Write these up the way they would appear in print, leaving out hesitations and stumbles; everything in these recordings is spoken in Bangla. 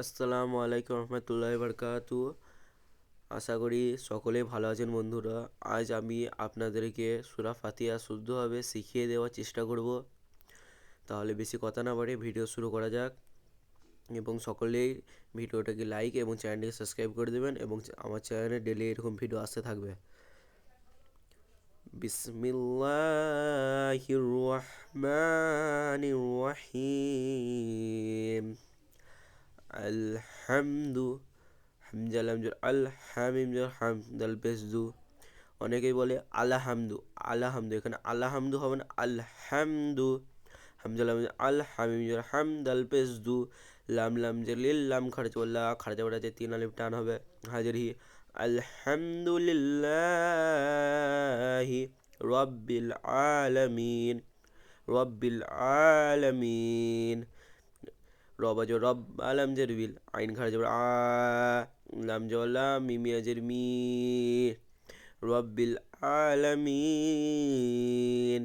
আসসালামু আলাইকুম রহমতুল্লাহ বারকাতু। আশা করি সকলেই ভালো আছেন বন্ধুরা। আজ আমি আপনাদেরকে সূরা ফাতিহা শুদ্ধভাবে শিখিয়ে দেওয়ার চেষ্টা করব। তাহলে বেশি কথা না বাড়িয়ে ভিডিও শুরু করা যাক, এবং সকলেই ভিডিওটাকে লাইক এবং চ্যানেলটিকে সাবস্ক্রাইব করে দেবেন, এবং আমার চ্যানেলে ডেলি এরকম ভিডিও আসতে থাকবে। বিসমিল্লাহির রহমানির রহিম। আলহামদু, হামজা লাম জের আল, হামিম জের হাম, দাল পেশ দু। অনেকেই বলে আলহামদু, আলহামদু। এখানে আলহামদু হবে না, আলহামদু। হামজা লাম জের আল, হামিম জের হাম, দাল পেশ দু। লাম লাম জের লিল, লাম খারজওয়ালা, খারজওয়ালা যে 3 আলিফ টান হবে, হাজির হি। আলহামদুলিল্লাহি রব্বিল আলামিন, রব্বিল আলামিন। রব আজর রব, আলাম জের বিল, আইন খারা জবর আ, লাম জওয়ালা, মিমিয়া জের মি, রব্বিল আলামিন।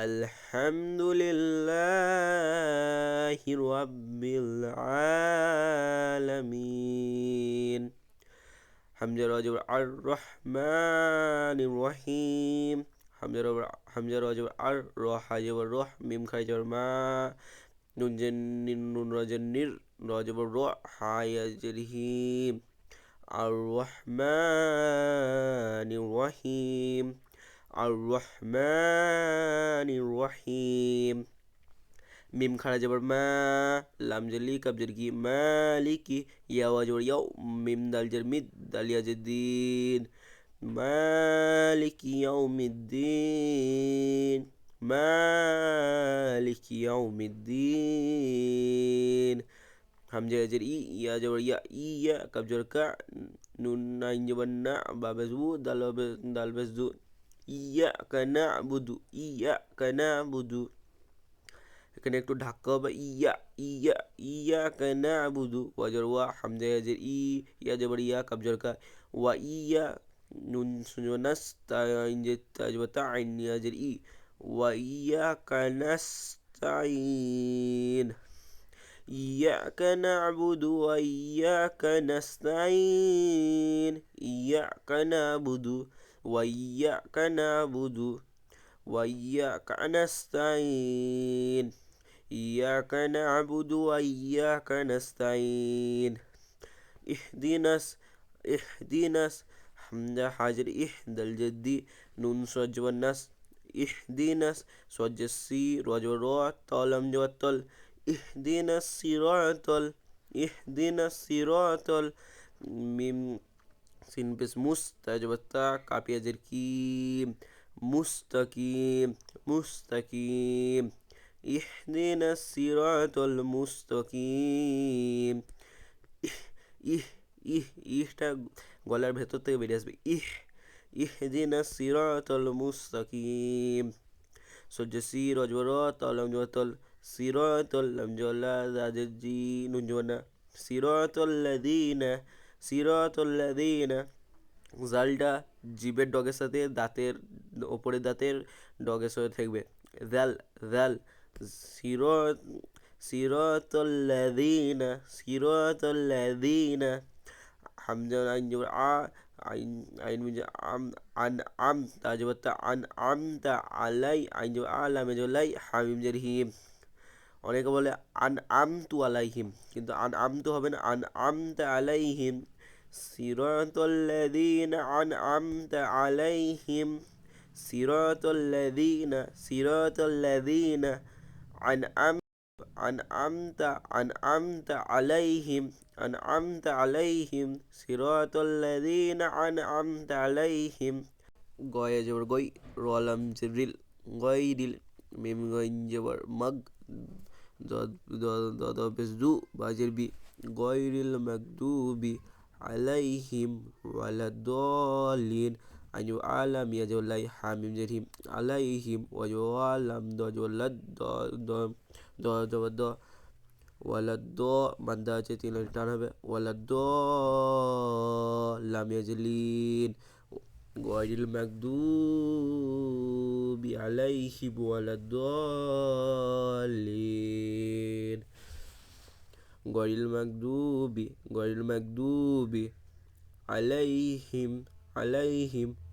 আলহামদুলিল্লাহি রব্বিল আলামিন। হামজা রাজব আর রহমানির রহিম। হামজা রাজব আর, র হাজবর রহ, মিম খারা জবর মা, নুন জের নুন রাজের নির, রাজবর র, হায়াজের হিম। আর রহমানির রহিম, আর রহমানির রহিম। মিম খারা জবর মা, লাম জের লি, কাব জের কি, মালিকি। ইয়া ওয়াজবর ইয়াও, মিম দাল জের মিদ, দালিয়া জের দিন। মালিকি ইয়াউমিদ্দিন, মালিকি ইয়াউমিদ্দিন। হামজা জের ই, ইয়া জবর ইয়া, ইয়া, কাব জবর কা, নুন আইন জবর না, বা বেশ বু, দাল বেশ দু। ইয়াকা না'বুদু, ইয়াকা না'বুদু। এখানে একটু ধাক্কা হবে, ইয়া, ইয়া, ইয়াকা না'বুদু। ওয়াজর ওয়া, হামজা জের ই, ইয়া জবর ইয়া, কাব জবর কা, ওয়া ইয়া, নুন সুন নাস, তা আইন জের তা জবর তা, আইন ইয়া জের ই। ওয়া ইয়াকা নাস্তাইন, ইয়াকা না'বুদু ওয়া ইয়াকা নাস্তাইন। ইয়াকা না'বুদু ওয়া ইয়াকা না'বুদু ওয়া ইয়াকা নাস্তাইন। ইয়াকা না'বুদু ওয়া ইয়াকা নাস্তাইন। ইহদিনাস, ইহদিনাস। হামজা হাজের ইহ, দাল জেদ্দি, নুন সজ্জবর নাস। ইহদিনাস, সজ্জসি, রজবর র, তলম জবর তল। ইহদিনাস সিরাতল, ইহদিনাস সিরাতল। মিম সিন পেশ মুস, তা জবর তা, কাপিয়া জের কিম, মুস্তাকিম, মুস্তাকিম। ইহদিনাস সিরাতল মুস্তাকিম। ইহ, ইহ, ইহ, ইহটা গলার ভেতর থেকে বেরিয়ে আসবে। ইহ, ইহদিনাস সিরাতল মুস্তাকিম। সজ্জসি, রজবর র, তলম জবর তল। সিরাতল, লাম জওয়ালা, দাজের জি, নুন জবর না। সিরাতাল্লাযীনা, সিরাতাল্লাযীনা। জালটা জিভের ডগের সাথে দাঁতের ওপরের দাঁতের ডগের সাথে থাকবে। জাল, জাল। সিরাত, সিরাতাল্লাযীনা, সিরাতাল্লাযীনা। হামজা আইন জবর আ, আইন আইন মিজে আম, আন আম, তা জবর তা, আন আমতা আলাই, আইন জবর আ, লামে জবর লাই, হামিম জের হিম। অনেকে বলে আন আমতু আলাইহিম, কিন্তু আন আমতু হবে না, আন আমতা আলাইহিম। সিরাতাল্লাযীনা আনআমতা আলাইহিম, সিরাতাল্লাযীনা, সিরাতাল্লাযীনা। আনআম, আনআমতা, আনআমতা আলাইহিম, আনআমতা আলাইহিম। সিরাতাল্লাযীনা আনআমতা আলাইহিম। গয়ে জবর গই, রলাম জের গয়রিল। মিম গইন জবর মগ, দদ পেশ দু, বাজের বি। গয়রিল মাগদুবি আলাইহিম ওয়ালাদ্দাল্লিন। আইন আলা, মিয়া জবর লাই, হামিম জের হিম, আলাইহিম। ওয়াজওয়ালাম, দ জবর লাদ, দ জবর দ। ওয়ালাদ্দ, মাদ্দা আছে 3 লাইন টান হবে। ওয়ালাদ্দ, লামিয়া জেলিন। গয়রিল মাগদুবি আলাইহিম ওয়ালাদ্দাল্লিন। গরিল মাগদুবি আলাইহিম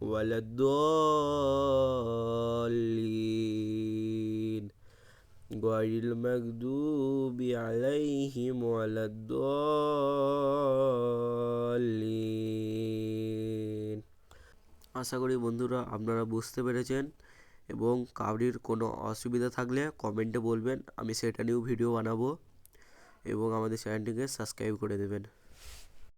ওয়ালাদ্দাল্লিন গরিল মাগদুবি আলাইহিম ওয়ালাদ্দাল্লিন। আশা করি বন্ধুরা আপনারা বুঝতে পেরেছেন, এবং কারোর কোনো অসুবিধা থাকলে কমেন্টে বলবেন, আমি সেটা নিয়েও ভিডিও বানাবো, এবং আমাদের চ্যানেলটিকে সাবস্ক্রাইব করে দেবেন।